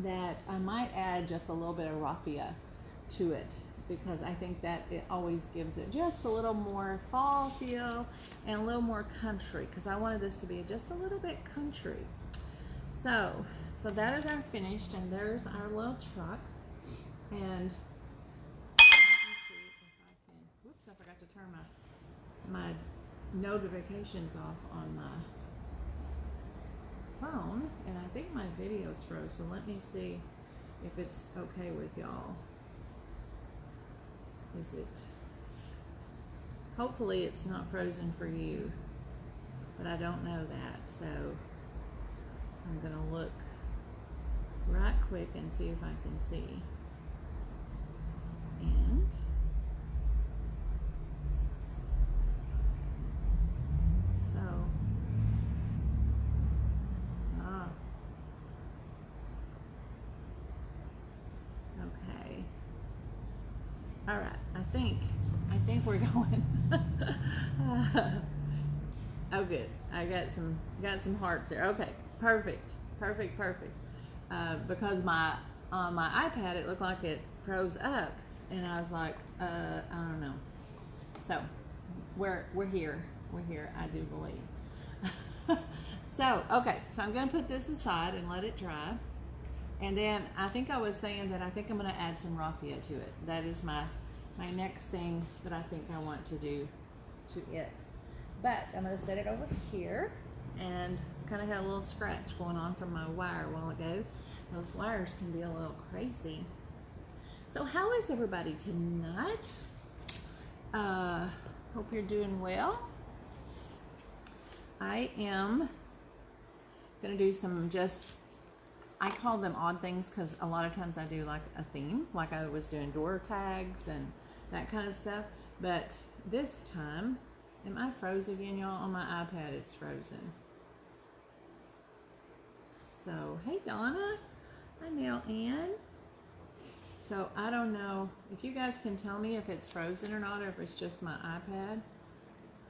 that I might add just a little bit of raffia to it, because I think that it always gives it just a little more fall feel and a little more country, because I wanted this to be just a little bit country. So that is our finished, and there's our little truck. And let me see if I can, whoops, I forgot to turn my notifications off on my phone, and I think my video's froze, so let me see if it's okay with y'all. Is it? Hopefully it's not frozen for you, but I don't know that, so I'm gonna look right quick and see if I can see. And so okay. All right, I think we're going. Oh, good. I got some hearts there. Okay, perfect. Because on my iPad it looked like it froze up, and I was like, I don't know. So we're here. I do believe. So okay, so I'm gonna put this aside and let it dry. And then I think I was saying that I think I'm going to add some raffia to it. That is my next thing that I think I want to do to it. But I'm going to set it over here, and kind of had a little scratch going on from my wire a while ago. Those wires can be a little crazy. So how is everybody tonight? Hope you're doing well. I am going to do some I call them odd things, because a lot of times I do like a theme, like I was doing door tags and that kind of stuff. But this time, am I froze again, y'all? On my iPad, it's frozen. So, hey Donna, hi Neil Ann. So I don't know if you guys can tell me if it's frozen or not, or if it's just my iPad.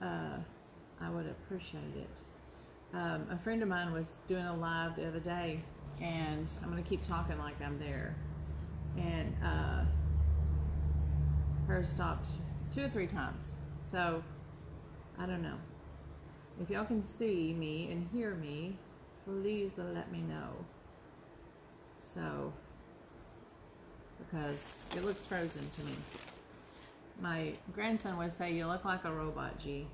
I would appreciate it. A friend of mine was doing a live the other day, and I'm going to keep talking like I'm there, and hers stopped 2 or 3 times. So I don't know if y'all can see me and hear me. Please let me know. So, because it looks frozen to me. My grandson would say, "You look like a robot, G."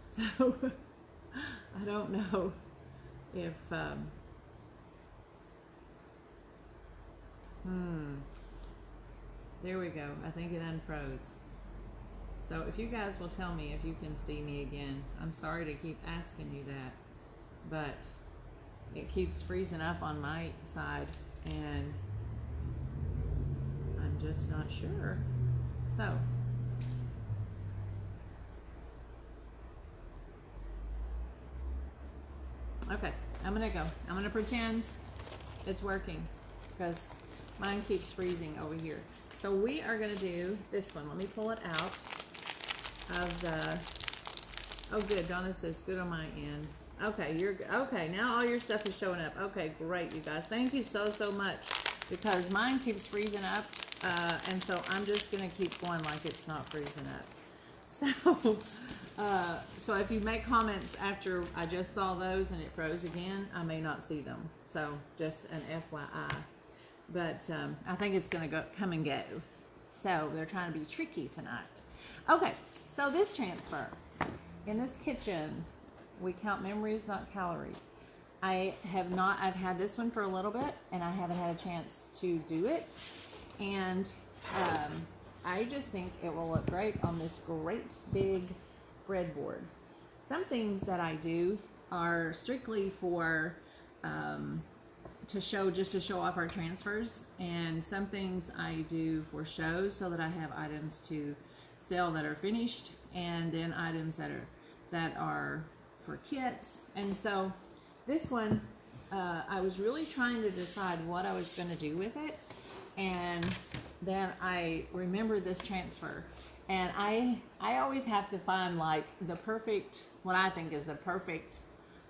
So I don't know if there we go. I think it unfroze. So if you guys will tell me if you can see me again. I'm sorry to keep asking you that, but it keeps freezing up on my side, and I'm just not sure. So okay, I'm gonna go. I'm gonna pretend it's working, because mine keeps freezing over here. So we are gonna do this one. Let me pull it out of the, oh good, Donna says good on my end. Okay, you're okay. Now all your stuff is showing up. Okay, great, you guys. Thank you so much, because mine keeps freezing up, and so I'm just gonna keep going like it's not freezing up. So, so if you make comments after I just saw those and it froze again, I may not see them. So just an FYI. But I think it's gonna come and go. So they're trying to be tricky tonight. Okay, so this transfer. In this kitchen, we count memories, not calories. I've had this one for a little bit, and I haven't had a chance to do it. And I just think it will look great on this great big breadboard. Some things that I do are strictly for just to show off our transfers, and some things I do for shows so that I have items to sell that are finished, and then items that are for kits. And so this one, I was really trying to decide what I was going to do with it, and then I remembered this transfer, and I always have to find like the perfect, what I think is the perfect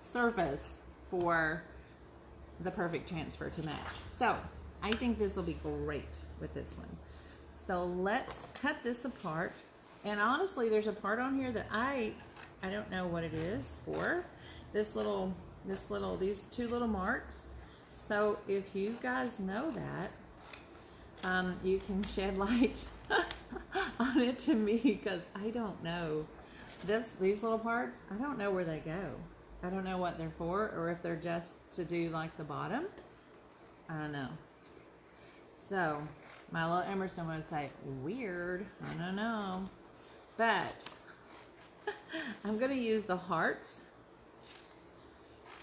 surface for the perfect transfer to match. So I think this will be great with this one. So let's cut this apart. And honestly, there's a part on here that I don't know what it is for. These two little marks. So if you guys know that, you can shed light on it to me, because I don't know. These little parts, I don't know where they go. I don't know what they're for, or if they're just to do like the bottom. I don't know. So my little Emerson would say, weird, I don't know. But I'm gonna use the hearts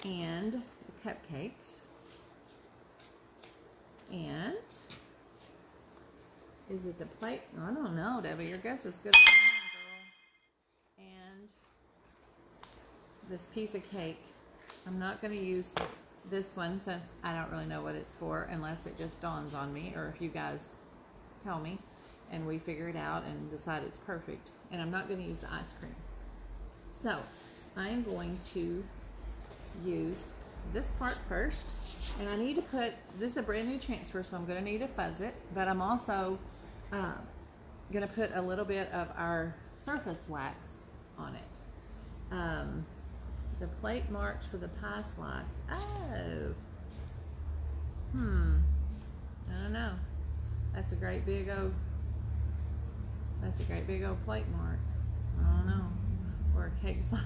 and the cupcakes. And is it the plate? I don't know, Debbie, your guess is good as mine, girl. And this piece of cake. I'm not gonna use this one since I don't really know what it's for, unless it just dawns on me, or if you guys tell me and we figure it out and decide it's perfect. And I'm not going to use the ice cream. So I am going to use this part first, and I need to put, this is a brand new transfer, so I'm going to need to fuzz it, but I'm also going to put a little bit of our surface wax on it. The plate marks for the pie slice. Oh. I don't know. That's a great big old plate mark. I don't know. Or a cake slice.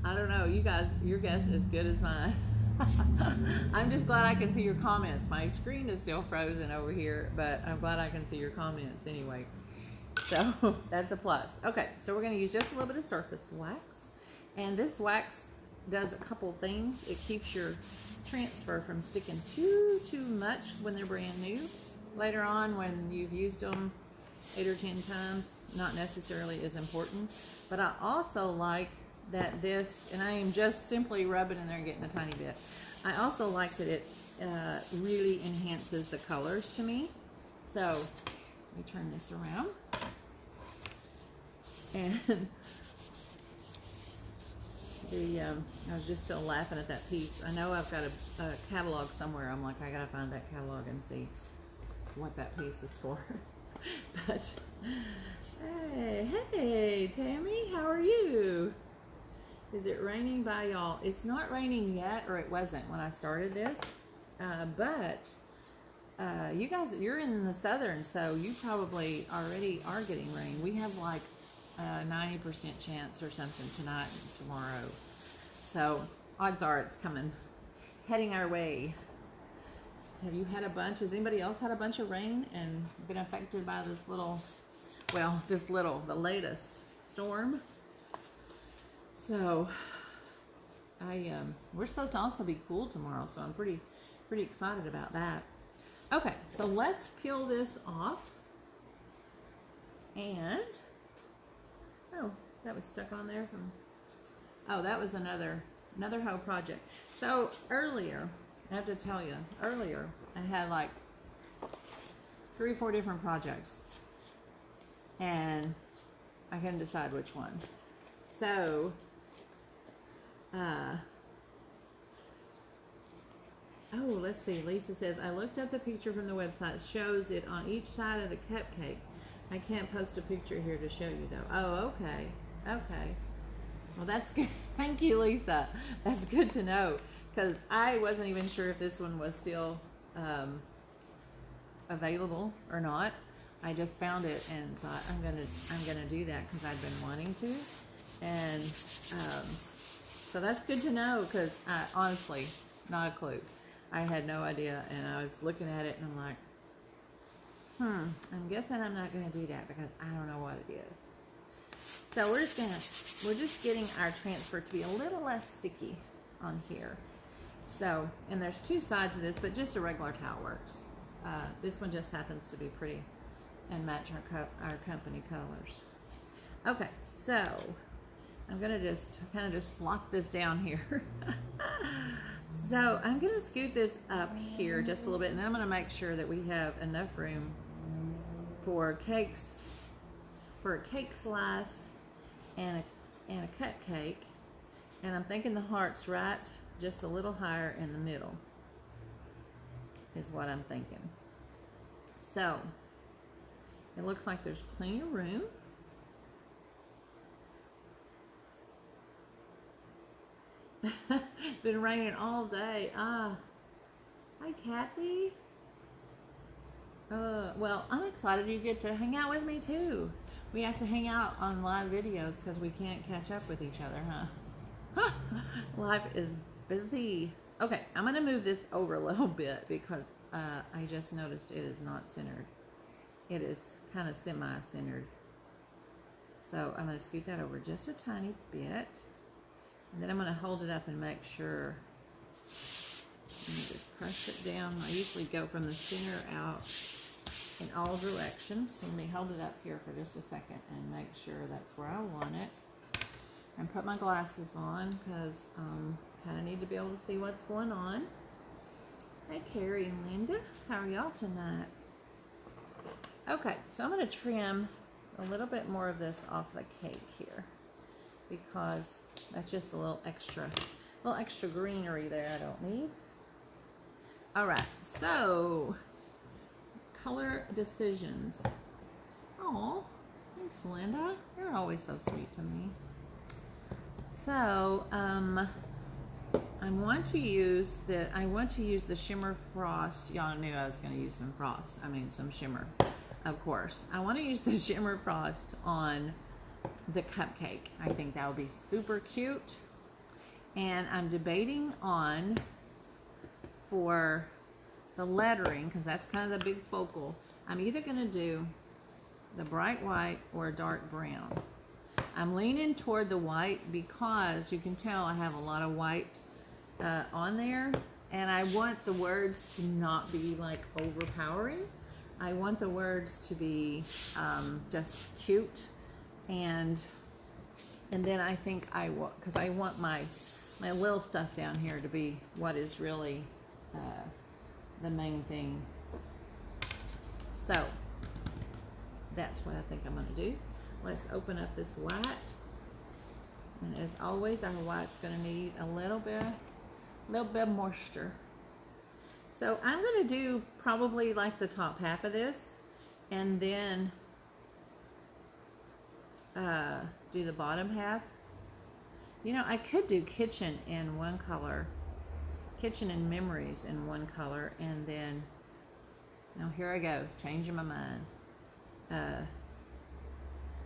I don't know. You guys, your guess is as good as mine. I'm just glad I can see your comments. My screen is still frozen over here, but I'm glad I can see your comments anyway. So that's a plus. Okay, so we're going to use just a little bit of surface wax. And this wax does a couple things. It keeps your transfer from sticking too much when they're brand new. Later on, when you've used them 8 or 10 times, not necessarily as important. But I also like that this, and I am just simply rubbing in there and getting a tiny bit. I also like that it really enhances the colors to me. So let me turn this around. And I was just still laughing at that piece. I know I've got a catalog somewhere. I'm like, I gotta find that catalog and see what that piece is for. But hey Tammy, how are you? Is it raining by y'all? It's not raining yet, or it wasn't when I started this. But you guys, you're in the southern, so you probably already are getting rain. We have like 90% chance or something tonight and tomorrow. So odds are it's coming, heading our way. Have you had a bunch? Has anybody else had a bunch of rain and been affected by this little, well, the latest storm? So we're supposed to also be cool tomorrow, so I'm pretty excited about that. Okay, so let's peel this off. And oh, that was stuck on there from, oh, that was another hoe project. So earlier, I have to tell you, earlier I had like 3 or 4 different projects, and I couldn't decide which one. So oh, let's see. Lisa says, I looked up the picture from the website. It shows it on each side of the cupcake. I can't post a picture here to show you though. Oh, okay. Okay. Well, that's good. Thank you, Lisa. That's good to know, because I wasn't even sure if this one was still available or not. I just found it and thought I'm gonna do that because I'd been wanting to, and so that's good to know, because I honestly, not a clue. I had no idea, and I was looking at it and I'm like, I'm guessing I'm not going to do that because I don't know what it is. So we're just getting our transfer to be a little less sticky on here. So, and there's 2 sides of this, but just a regular towel works. This one just happens to be pretty and match our company colors. Okay, so I'm going to just kind of just flop this down here. So I'm going to scoot this up here just a little bit, and then I'm going to make sure that we have enough room for cakes, for a cake slice and a cupcake. And I'm thinking the hearts right just a little higher in the middle is what I'm thinking. So it looks like there's plenty of room. Been raining all day. Hi Kathy. Well, I'm excited you get to hang out with me too. We have to hang out on live videos because we can't catch up with each other, huh? Life is busy. Okay, I'm gonna move this over a little bit because I just noticed it is not centered. It is kind of semi-centered. So I'm gonna scoot that over just a tiny bit. And then I'm gonna hold it up and make sure. Let me just press it down. I usually go from the center out in all directions. So let me hold it up here for just a second and make sure that's where I want it. And put my glasses on because kind of need to be able to see what's going on. Hey Carrie and Linda, how are y'all tonight? Okay, so I'm going to trim a little bit more of this off the cake here because that's just a little extra greenery there I don't need. All right, so color decisions. Oh, thanks Linda. You're always so sweet to me. So I want to use the shimmer frost. Y'all knew I was going to use some frost. I mean some shimmer, of course. I want to use the shimmer frost on the cupcake. I think that would be super cute. And I'm debating on for the lettering because that's kind of the big focal. I'm either going to do the bright white or dark brown. I'm leaning toward the white because you can tell I have a lot of white on there, and I want the words to not be like overpowering. I want the words to be just cute, and then I think because I want my little stuff down here to be what is really the main thing. So that's what I think I'm going to do. Let's open up this white, and as always, our white's going to need a little bit of moisture. So I'm going to do probably like the top half of this, and then do the bottom half. You know, I could do kitchen in one color, kitchen and memories in one color, and then, now here I go, changing my mind.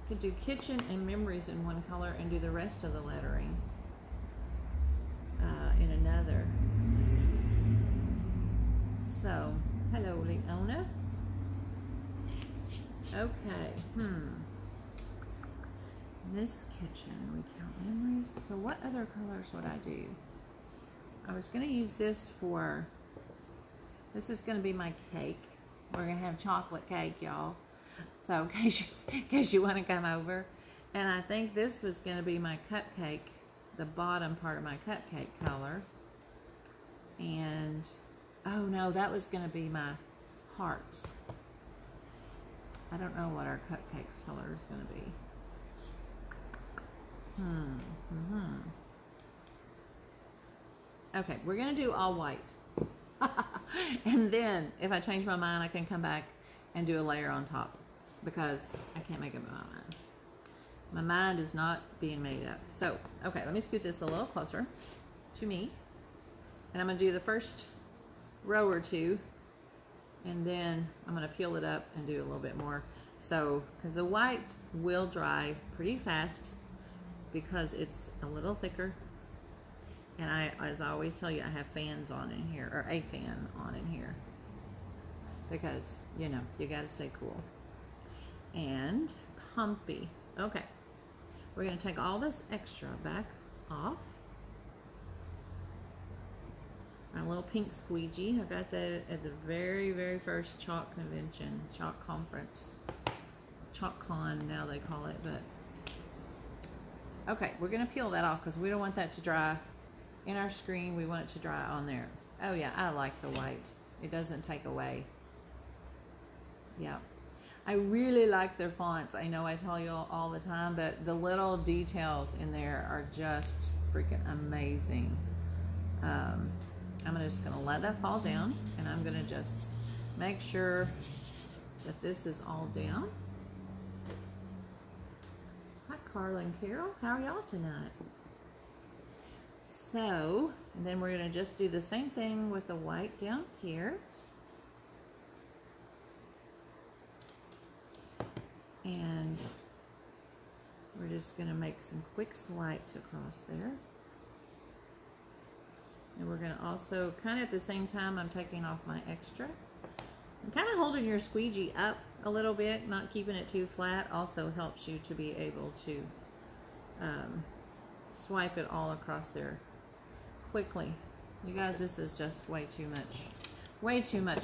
Could do kitchen and memories in one color and do the rest of the lettering in another. So, hello Leona. Okay, this kitchen, we count memories. So what other colors would I do? I was going to use this for, this is going to be my cake. We're going to have chocolate cake, y'all. So in case you want to come over. And I think this was going to be my cupcake, the bottom part of my cupcake color. And, oh no, that was going to be my hearts. I don't know what our cupcake color is going to be. Okay, we're going to do all white. And then, if I change my mind, I can come back and do a layer on top because I can't make up my mind. My mind is not being made up. So, okay, let me scoot this a little closer to me. And I'm going to do the first row or two, and then I'm going to peel it up and do a little bit more. So, because the white will dry pretty fast because it's a little thicker. And as I always tell you, I have fans on in here, or a fan on in here. Because, you know, you got to stay cool. And comfy. Okay. We're going to take all this extra back off. My little pink squeegee. I got that at the very, very first chalk convention, chalk conference. Chalk con now they call it, but. Okay, we're going to peel that off because we don't want that to dry in our screen. We want it to dry on there. Oh yeah, I like the white. It doesn't take away. Yeah. I really like their fonts. I know I tell you all the time, but the little details in there are just freaking amazing. I'm just gonna let that fall down, and I'm gonna just make sure that this is all down. Hi Carla and Carol, how are y'all tonight? So, and then we're gonna just do the same thing with the white down here. And we're just gonna make some quick swipes across there. And we're gonna also, kind of at the same time, I'm taking off my extra. And kind of holding your squeegee up a little bit, not keeping it too flat, also helps you to be able to swipe it all across there quickly. You guys, this is just way too much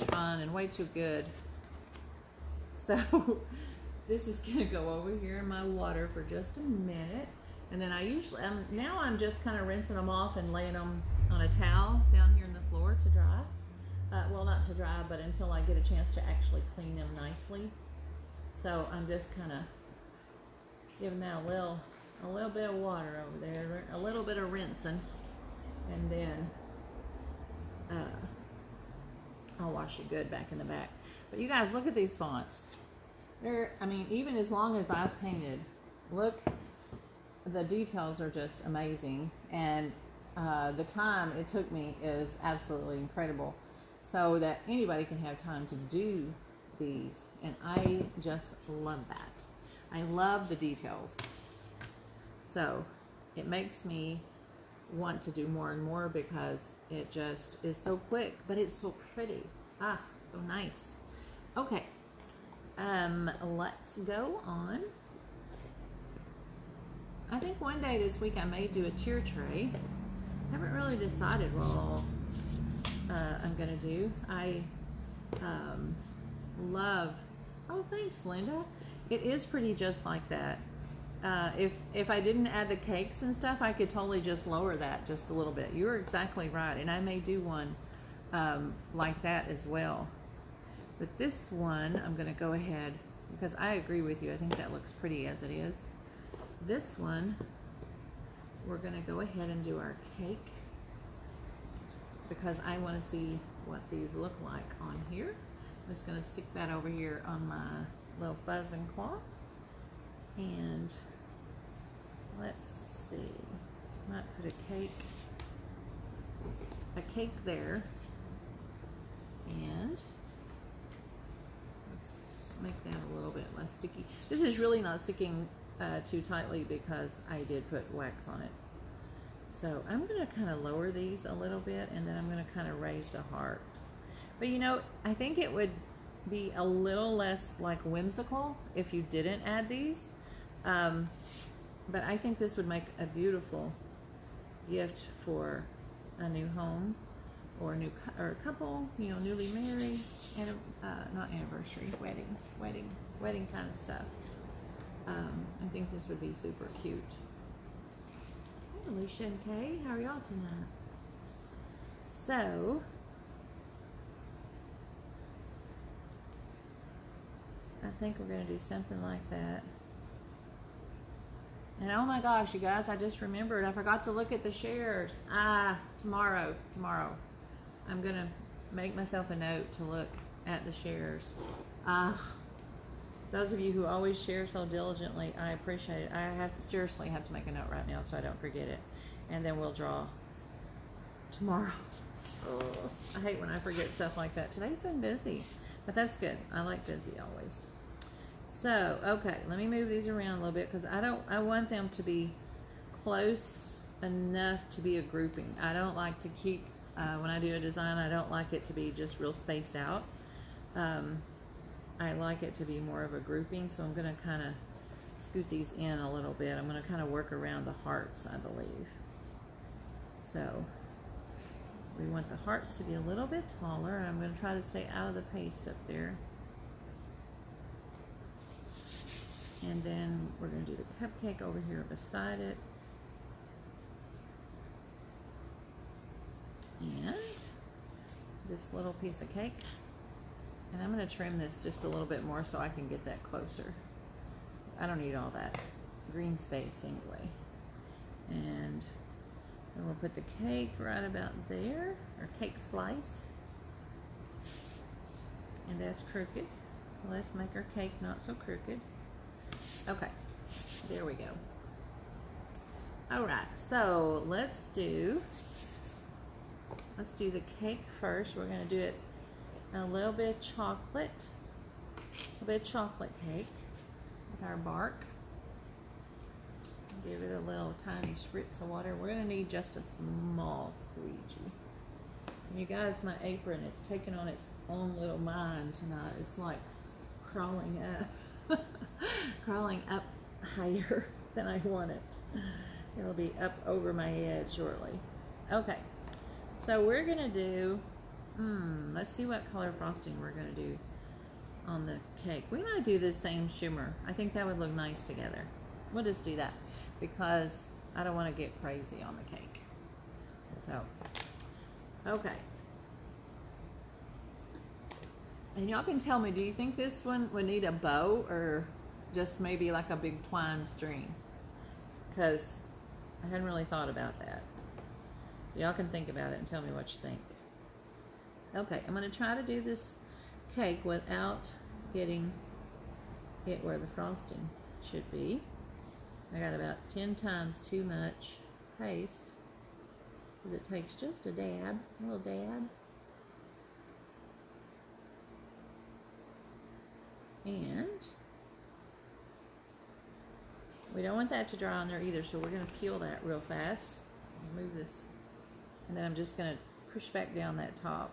fun and way too good. So this is gonna go over here in my water for just a minute. And then I usually, now I'm just kind of rinsing them off and laying them on a towel down here in the floor to dry. Well, not to dry, but until I get a chance to actually clean them nicely. So I'm just kind of giving that a little bit of water over there, a little bit of rinsing, and then I'll wash it good back in the back. But you guys, look at these fonts. They're, I mean, even as long as I've painted, look, the details are just amazing, and the time it took me is absolutely incredible, so that anybody can have time to do these, and I just love that. I love the details, so it makes me want to do more and more because it just is so quick, but it's so pretty. So nice. Okay, let's go on. I think one day this week I may do a tier tray. I haven't really decided what all I'm gonna do. I love, oh thanks Linda. It is pretty just like that. If I didn't add the cakes and stuff, I could totally just lower that just a little bit. You're exactly right, and I may do one like that as well. But this one, I'm gonna go ahead, because I agree with you, I think that looks pretty as it is. This one, we're gonna go ahead and do our cake, because I wanna see what these look like on here. I'm just gonna stick that over here on my little fuzzing cloth. And let's see, might put a cake there, and let's make that a little bit less sticky. This is really not sticking too tightly because I did put wax on it. So I'm gonna kind of lower these a little bit, and then I'm gonna kind of raise the heart. But you know, I think it would be a little less like whimsical if you didn't add these. But I think this would make a beautiful gift for a new home, or a couple, you know, newly married, and not anniversary, wedding kind of stuff. I think this would be super cute. Hey, Alicia and Kay, how are y'all tonight? So, I think we're going to do something like that. And oh my gosh, you guys, I just remembered, I forgot to look at the shares. Tomorrow, I'm going to make myself a note to look at the shares. Those of you who always share so diligently, I appreciate it. I seriously have to make a note right now so I don't forget it. And then we'll draw tomorrow. Oh, I hate when I forget stuff like that. Today's been busy, but that's good. I like busy always. So, okay, let me move these around a little bit, because I want them to be close enough to be a grouping. I don't like to keep, when I do a design, I don't like it to be just real spaced out. I like it to be more of a grouping, so I'm going to kind of scoot these in a little bit. I'm going to kind of work around the hearts, I believe. So we want the hearts to be a little bit taller, and I'm going to try to stay out of the paste up there. And then we're going to do the cupcake over here beside it. And this little piece of cake. And I'm going to trim this just a little bit more so I can get that closer. I don't need all that green space anyway. And And we'll put the cake right about there, or cake slice. And that's crooked. So let's make our cake not so crooked. Okay, there we go. All right, so let's do the cake first. We're gonna do it a little bit of chocolate, cake with our bark. Give it a little tiny spritz of water. We're gonna need just a small squeegee. And you guys, my apron, it's taking on its own little mind tonight. It's like crawling up, crawling up higher than I want it. It'll be up over my head shortly. Okay, so we're gonna do, let's see what color frosting we're gonna do on the cake. We might do the same shimmer. I think that would look nice together. We'll just do that because I don't want to get crazy on the cake. So, okay. And y'all can tell me, do you think this one would need a bow or just maybe like a big twine string? Because I hadn't really thought about that. So y'all can think about it and tell me what you think. Okay, I'm going to try to do this cake without getting it where the frosting should be. I got about 10 times too much paste because it takes just a dab, a little dab. And we don't want that to dry on there either, so we're going to peel that real fast. Move this, and then I'm just going to push back down that top.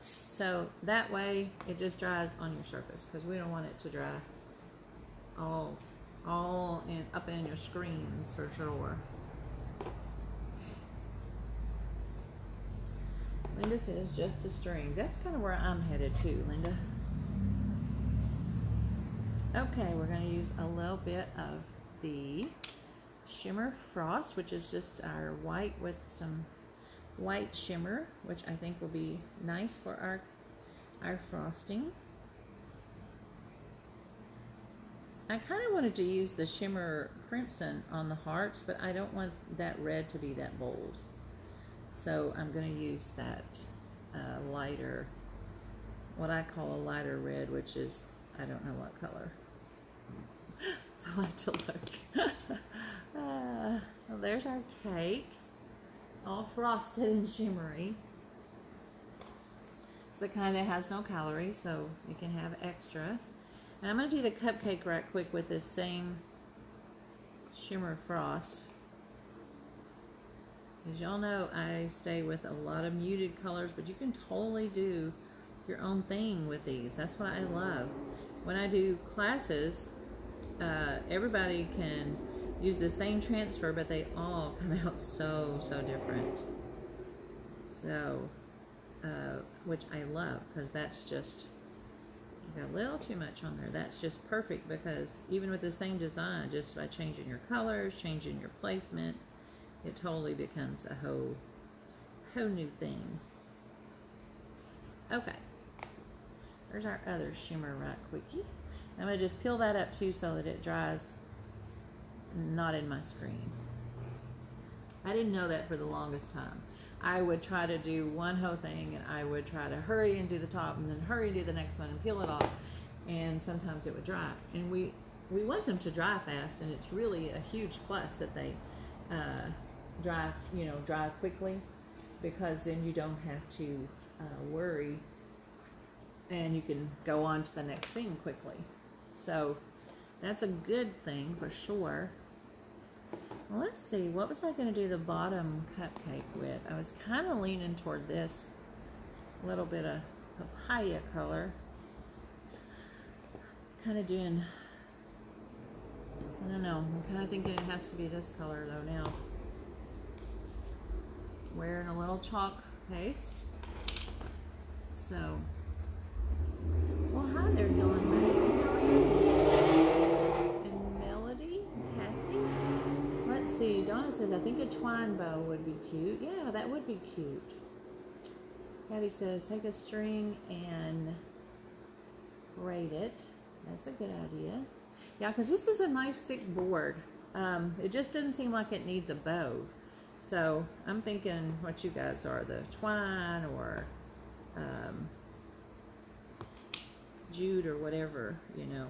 So that way it just dries on your surface because we don't want it to dry all up in your screens for sure. Linda says just a string. That's kind of where I'm headed too, Linda. Okay, we're going to use a little bit of the shimmer frost, which is just our white with some white shimmer, which I think will be nice for our frosting. I kind of wanted to use the shimmer crimson on the hearts, but I don't want that red to be that bold. So I'm going to use that lighter, what I call a lighter red, which is, I don't know what color. So I have to look. Well, there's our cake, all frosted and shimmery. It's the kind that has no calories, so you can have extra. And I'm going to do the cupcake right quick with this same shimmer frost. As y'all know, I stay with a lot of muted colors, but you can totally do your own thing with these. That's what I love. When I do classes, everybody can use the same transfer, but they all come out so different. So, which I love, because that's just, you got a little too much on there. That's just perfect, because even with the same design, just by changing your colors, changing your placement, it totally becomes a whole new thing. Okay, there's our other shimmer right quickie. I'm going to just peel that up too so that it dries not in my screen. I didn't know that for the longest time. I would try to do one whole thing, and I would try to hurry and do the top and then hurry and do the next one and peel it off, and sometimes it would dry. And we want them to dry fast, and it's really a huge plus that they dry quickly, because then you don't have to worry, and you can go on to the next thing quickly. So that's a good thing for sure. Well, let's see, what was I going to do the bottom cupcake with? I was kind of leaning toward this little bit of papaya color. Kind of doing, I don't know, I'm kind of thinking it has to be this color though now. Wearing a little chalk paste. So, well, hi there, Dawn Riggs. How are you? And Melody, Kathy. Let's see. Donna says, I think a twine bow would be cute. Yeah, that would be cute. Kathy says, take a string and braid it. That's a good idea. Yeah, because this is a nice thick board. It just doesn't seem like it needs a bow. So I'm thinking what you guys are, the twine or jute or whatever, you know.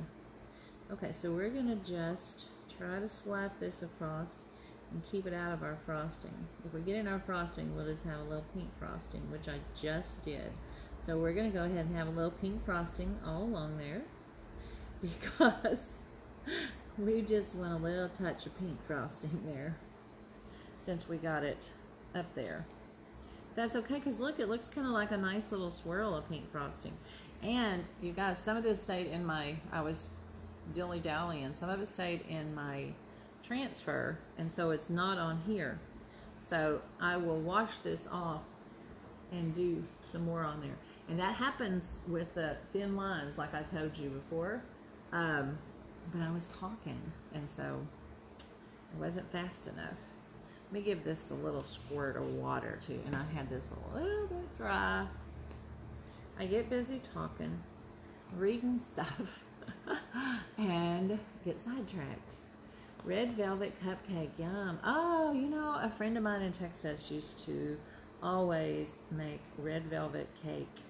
Okay, so we're gonna just try to swipe this across and keep it out of our frosting. If we get in our frosting, we'll just have a little pink frosting, which I just did. So we're gonna go ahead and have a little pink frosting all along there because we just want a little touch of pink frosting there since we got it up there. That's okay, because look, it looks kind of like a nice little swirl of pink frosting. And you guys, some of this stayed in my, I was dilly-dallying, some of it stayed in my transfer, and so it's not on here. So I will wash this off and do some more on there. And that happens with the thin lines, like I told you before. But I was talking, and so it wasn't fast enough. Let me give this a little squirt of water too, and I had this a little bit dry. I get busy talking, reading stuff, and get sidetracked. Red velvet cupcake, yum. Oh, you know, a friend of mine in Texas used to always make red velvet cake,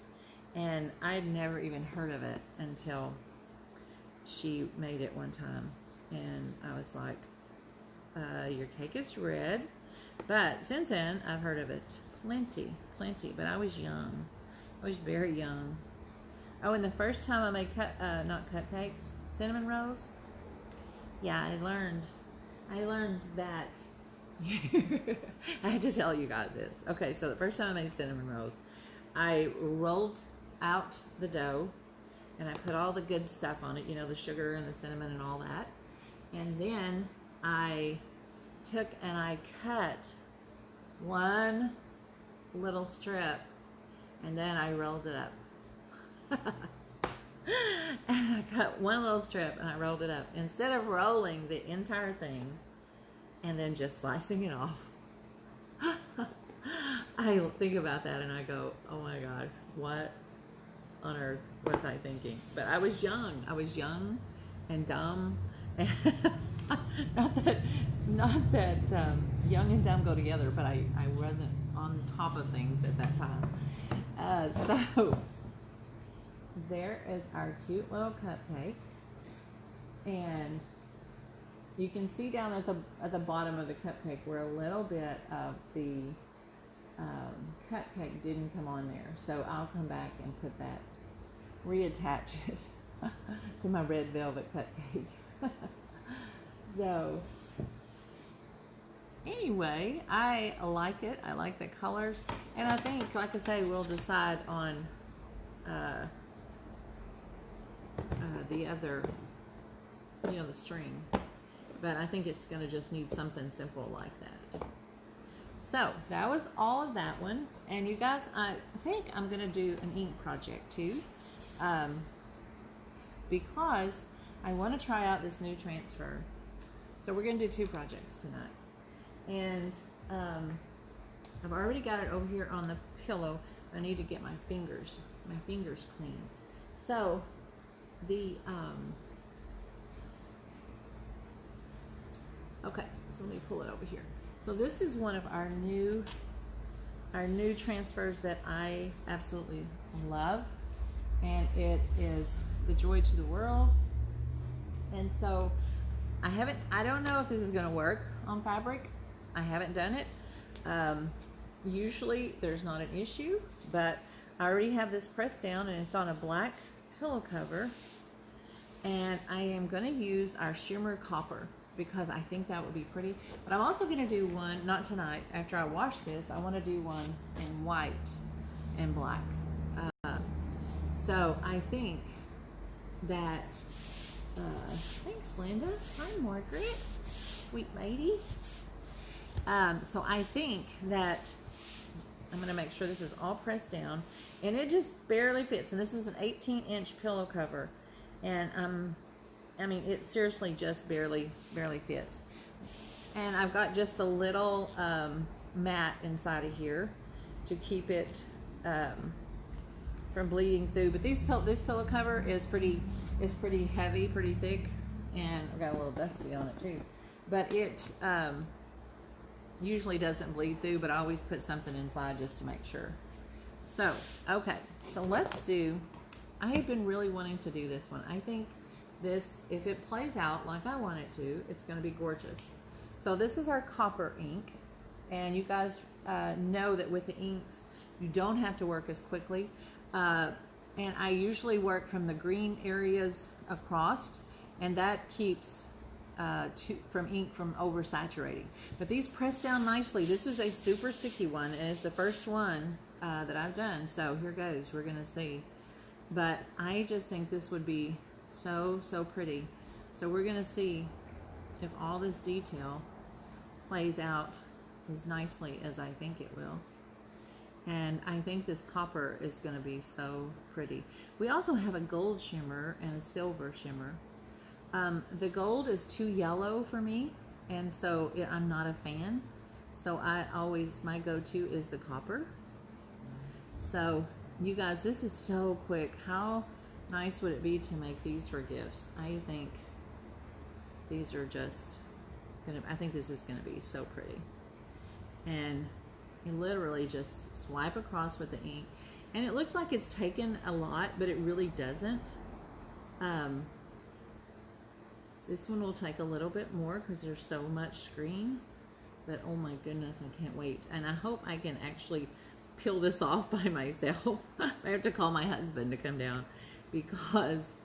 and I'd never even heard of it until she made it one time, and I was like, your cake is red. But since then I've heard of it plenty, but I was young. I was very young. Oh, and the first time I made not cupcakes, cinnamon rolls, yeah, I learned that I had to tell you guys this. Okay, so the first time I made cinnamon rolls, I rolled out the dough and I put all the good stuff on it, you know, the sugar and the cinnamon and all that. And then I took and I cut one little strip, and then I rolled it up. And I cut one little strip and I rolled it up instead of rolling the entire thing and then just slicing it off. I think about that and I go, oh my gosh, what on earth was I thinking? But I was young and dumb. And not that young and dumb go together, but I wasn't on top of things at that time. So there is our cute little cupcake, and you can see down at the bottom of the cupcake where a little bit of the cupcake didn't come on there. So I'll come back and put that, reattach it to my red velvet cupcake. So anyway, I like it. I like the colors, and I think, like I say, we'll decide on the other, you know, the string. But I think it's going to just need something simple like that. So that was all of that one. And you guys, I think I'm going to do an ink project too, because I want to try out this new transfer. So we're going to do 2 projects tonight. And I've already got it over here on the pillow. I need to get my fingers clean. So the okay, so let me pull it over here. So this is one of our new transfers that I absolutely love, and it is the Joy to the World. And so I don't know if this is going to work on fabric. I haven't done it. Usually there's not an issue, but I already have this pressed down and it's on a black pillow cover, and I am going to use our shimmer copper because I think that would be pretty. But I'm also going to do one, not tonight, after I wash this. I want to do one in white and black. So I think that thanks, Linda. Hi, Margaret, sweet lady. So I think that I'm going to make sure this is all pressed down, and it just barely fits. And this is an 18-inch pillow cover, and I mean, it seriously just barely fits. And I've got just a little mat inside of here to keep it from bleeding through. But this pillow cover is pretty heavy, pretty thick, and I've got a little dusty on it too. but it usually doesn't bleed through, but I always put something inside just to make sure. So, okay, so let's do, I have been really wanting to do this one. I think this, if it plays out like I want it to, it's going to be gorgeous. So this is our copper ink, and you guys know that with the inks, you don't have to work as quickly. And I usually work from the green areas across, and that keeps from ink from oversaturating. But these press down nicely. This is a super sticky one, and it's the first one that I've done. So here goes. We're gonna see. But I just think this would be so pretty. So we're gonna see if all this detail plays out as nicely as I think it will. And I think this copper is going to be so pretty. We also have a gold shimmer and a silver shimmer. The gold is too yellow for me, and so I'm not a fan. So my go-to is the copper. So you guys, this is so quick. How nice would it be to make these for gifts? I think these are just I think this is gonna be so pretty. And you literally just swipe across with the ink, and it looks like it's taken a lot, but it really doesn't. This one will take a little bit more because there's so much screen, but oh my goodness, I can't wait. And I hope I can actually peel this off by myself. I have to call my husband to come down, because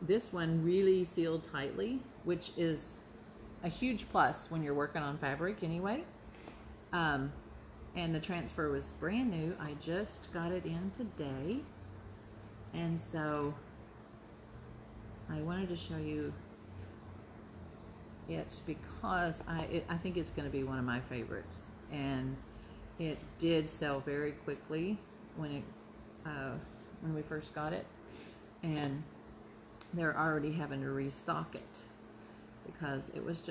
this one really sealed tightly, which is a huge plus when you're working on fabric anyway. And the transfer was brand new. I just got it in today, and so I wanted to show you it because I think it's going to be one of my favorites, and it did sell very quickly when we first got it, and they're already having to restock it because it was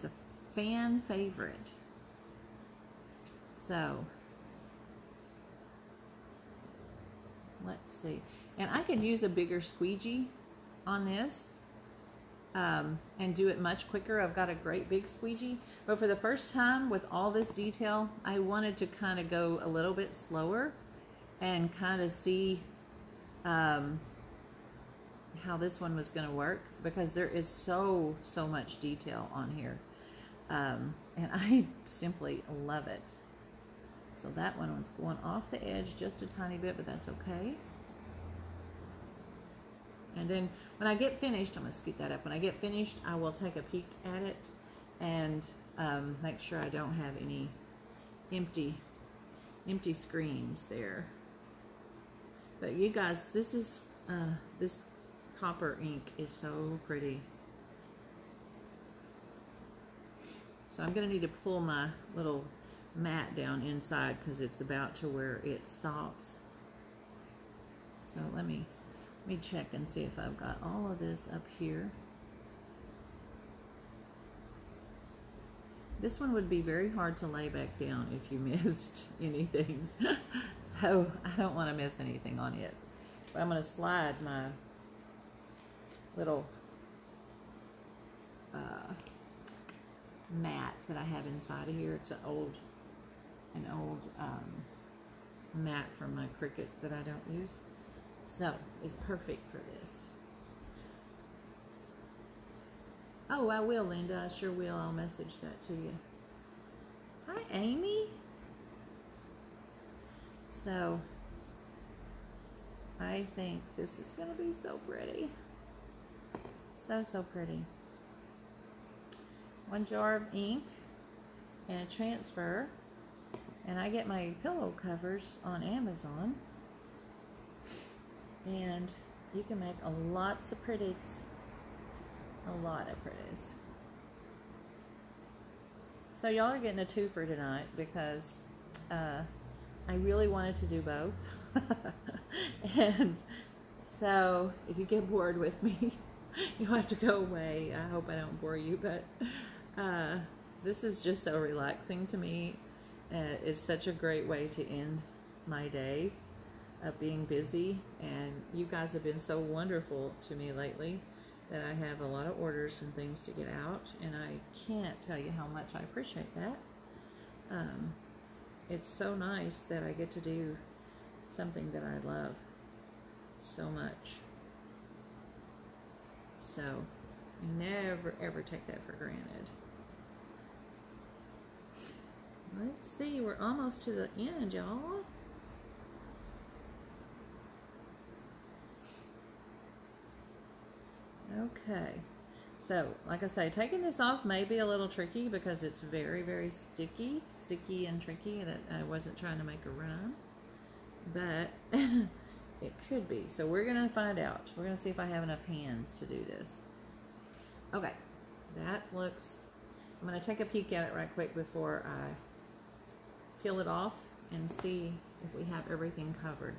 a fan favorite. So let's see, and I could use a bigger squeegee on this and do it much quicker. I've got a great big squeegee, but for the first time with all this detail, I wanted to kind of go a little bit slower and kind of see how this one was going to work, because there is so much detail on here, and I simply love it. So that one was going off the edge just a tiny bit, but that's okay. And then when I get finished, I'm going to scoot that up. When I get finished, I will take a peek at it and make sure I don't have any empty screens there. But you guys, this copper ink is so pretty. So I'm going to need to pull my little mat down inside because it's about to where it stops. So let me check and see if I've got all of this up here. This one would be very hard to lay back down if you missed anything. So I don't want to miss anything on it. But I'm going to slide my little mat that I have inside of here. It's an old mat from my Cricut that I don't use. So it's perfect for this. Oh, I will, Linda. I sure will. I'll message that to you. Hi, Amy. So I think this is going to be so pretty. So pretty. One jar of ink and a transfer. And I get my pillow covers on Amazon. And you can make lots of pretties. A lot of pretties. So y'all are getting a twofer tonight because I really wanted to do both. And so if you get bored with me, you'll have to go away. I hope I don't bore you, but this is just so relaxing to me. It's such a great way to end my day of being busy, and you guys have been so wonderful to me lately, that I have a lot of orders and things to get out, and I can't tell you how much I appreciate that. It's so nice that I get to do something that I love so much. So never ever take that for granted. Let's see, we're almost to the end, y'all. Okay, so like I say, taking this off may be a little tricky because it's very, very sticky and tricky. That I wasn't trying to make a rhyme, but it could be. So we're gonna find out. We're gonna see if I have enough hands to do this. Okay, that looks, I'm gonna take a peek at it right quick before I peel it off and see if we have everything covered.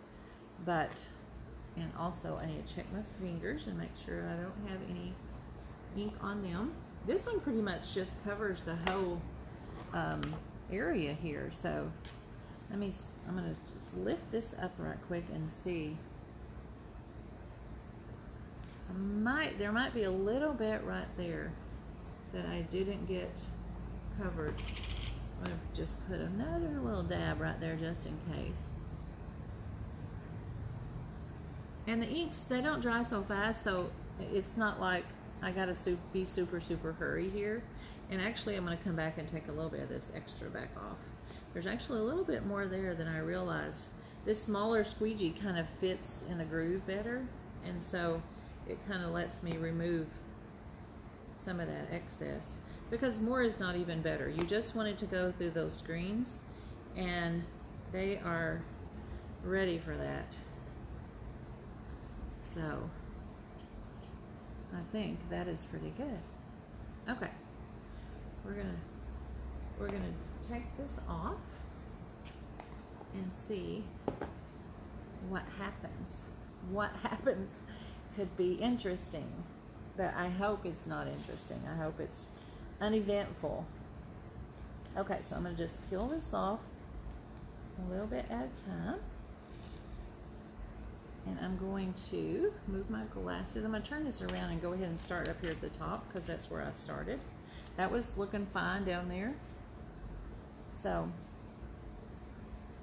And also I need to check my fingers and make sure I don't have any ink on them. This one pretty much just covers the whole area here. So I'm gonna just lift this up right quick and see. There might be a little bit right there that I didn't get covered. I'm gonna just put another little dab right there just in case. And the inks, they don't dry so fast, so it's not like I gotta be super hurry here. And actually I'm gonna come back and take a little bit of this extra back off. There's actually a little bit more there than I realized. This smaller squeegee kind of fits in the groove better, and so it kind of lets me remove some of that excess, because more is not even better. You just want it to go through those screens, and they are ready for that. So I think that is pretty good. Okay, we're gonna take this off and see what happens. What happens could be interesting, but I hope it's not interesting. I hope it's uneventful. Okay, so I'm gonna just peel this off a little bit at a time. And I'm going to move my glasses. I'm going to turn this around and go ahead and start up here at the top, because that's where I started. That was looking fine down there. So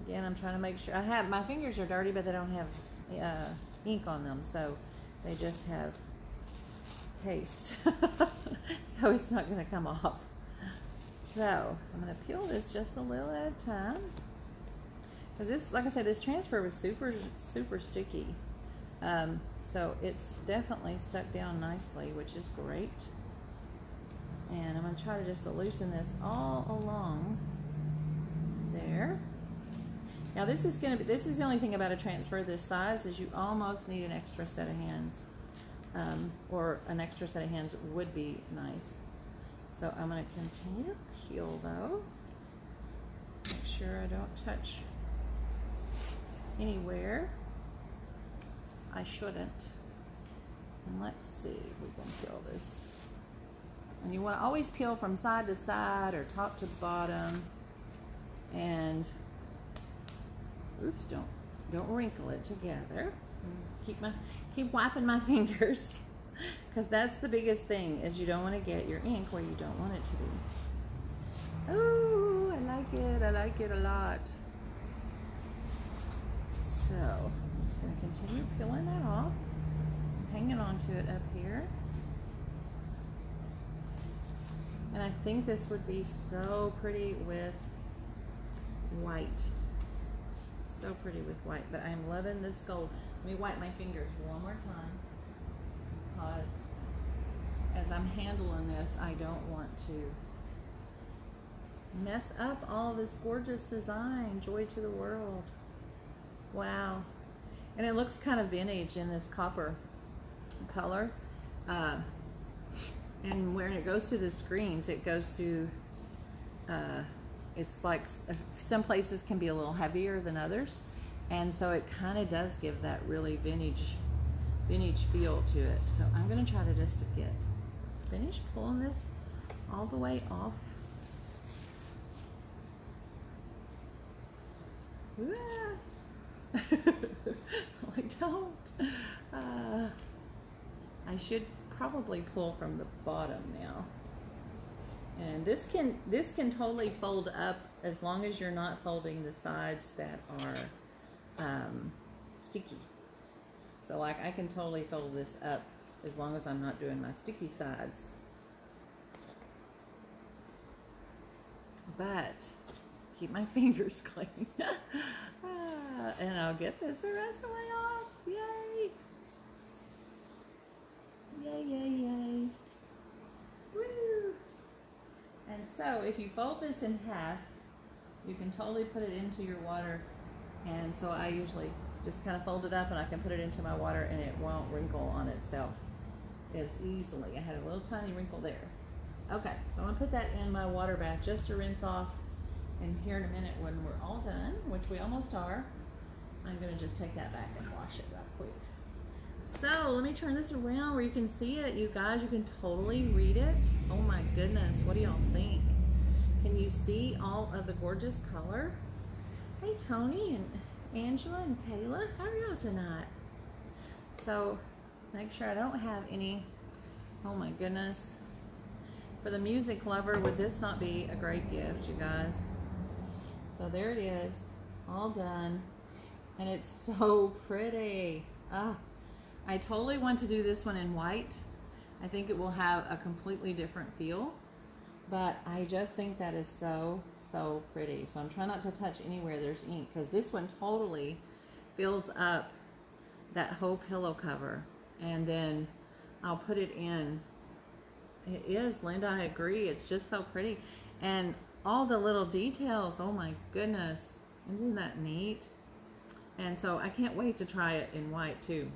again, I'm trying to make sure my fingers are dirty, but they don't have ink on them, so they just have paste. So it's not going to come off. So I'm going to peel this just a little at a time. Because this, like I said, this transfer was super sticky. So it's definitely stuck down nicely, which is great. And I'm going to try to just loosen this all along there. Now this is the only thing about a transfer this size, is you almost need an extra set of hands. Or an extra set of hands would be nice. So I'm going to continue to peel though. Make sure I don't touch anywhere I shouldn't. And let's see if we can peel this. And you want to always peel from side to side or top to bottom. And oops, don't wrinkle it together. Keep wiping my fingers, because that's the biggest thing, is you don't want to get your ink where you don't want it to be. Oh, I like it a lot. So I'm just going to continue peeling that off. I'm hanging on to it up here. And I think this would be so pretty with white. So pretty with white, but I am loving this gold. Let me wipe my fingers one more time, because as I'm handling this, I don't want to mess up all this gorgeous design. Joy to the world. Wow. And it looks kind of vintage in this copper color. And when it goes through the screens, it goes through, it's like some places can be a little heavier than others. And so it kind of does give that really vintage feel to it. So I'm going to try to just finish pulling this all the way off. Like, don't. I should probably pull from the bottom now. And this can totally fold up as long as you're not folding the sides that are sticky. So like I can totally fold this up as long as I'm not doing my sticky sides. But keep my fingers clean. And I'll get this the rest of the way off. Yay! Yay, yay, yay. Woo! And so if you fold this in half, you can totally put it into your water. And so I usually just kind of fold it up and I can put it into my water and it won't wrinkle on itself as easily. I had a little tiny wrinkle there. Okay, so I'm gonna put that in my water bath just to rinse off. And here in a minute when we're all done, which we almost are, I'm gonna just take that back and wash it real quick. So let me turn this around where you can see it. You guys, you can totally read it. Oh my goodness, what do y'all think? Can you see all of the gorgeous color? Hey Tony and Angela and Kayla, how are y'all tonight? So make sure I don't have any, oh my goodness. For the music lover, would this not be a great gift, you guys? So there it is, all done. And it's so pretty. Ah, I totally want to do this one in white. I think it will have a completely different feel, but I just think that is so, so pretty. So I'm trying not to touch anywhere there's ink because this one totally fills up that whole pillow cover. And then I'll put it in. It is, Linda, I agree. It's just so pretty. And all the little details, oh my goodness. Isn't that neat? And so I can't wait to try it in white too.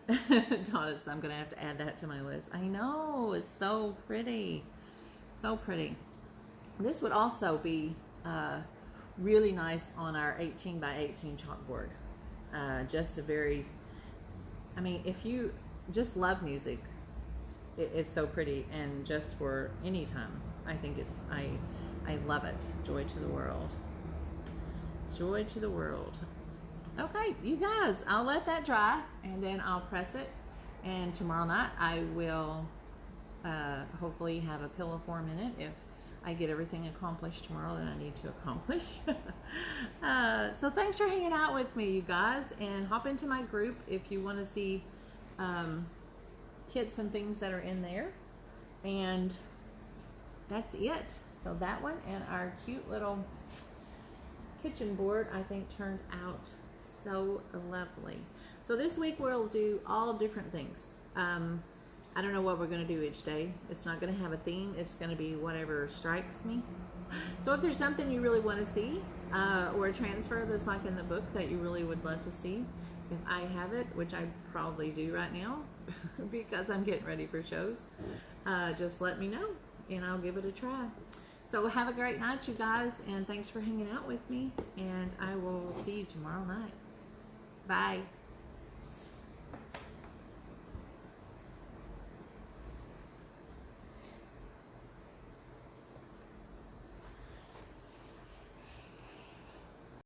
Donna, I'm going to have to add that to my list. I know, it's so pretty. So pretty. This would also be really nice on our 18 by 18 chalkboard. Just a very, I mean, if you just love music, it's so pretty, and just for any time, I think it's, I love it. Joy to the world. Joy to the world. Okay, you guys, I'll let that dry and then I'll press it, and tomorrow night I will hopefully have a pillow form in it if I get everything accomplished tomorrow that I need to accomplish. So thanks for hanging out with me, you guys, and hop into my group if you want to see kits and things that are in there. And that's it. So that one and our cute little kitchen board, I think, turned out so lovely. So this week we'll do all different things. I don't know what we're going to do each day. It's not going to have a theme. It's going to be whatever strikes me. So if there's something you really want to see, or a transfer that's like in the book that you really would love to see, if I have it, which I probably do right now because I'm getting ready for shows, just let me know and I'll give it a try. So have a great night, you guys, and thanks for hanging out with me, and I will see you tomorrow night. Bye.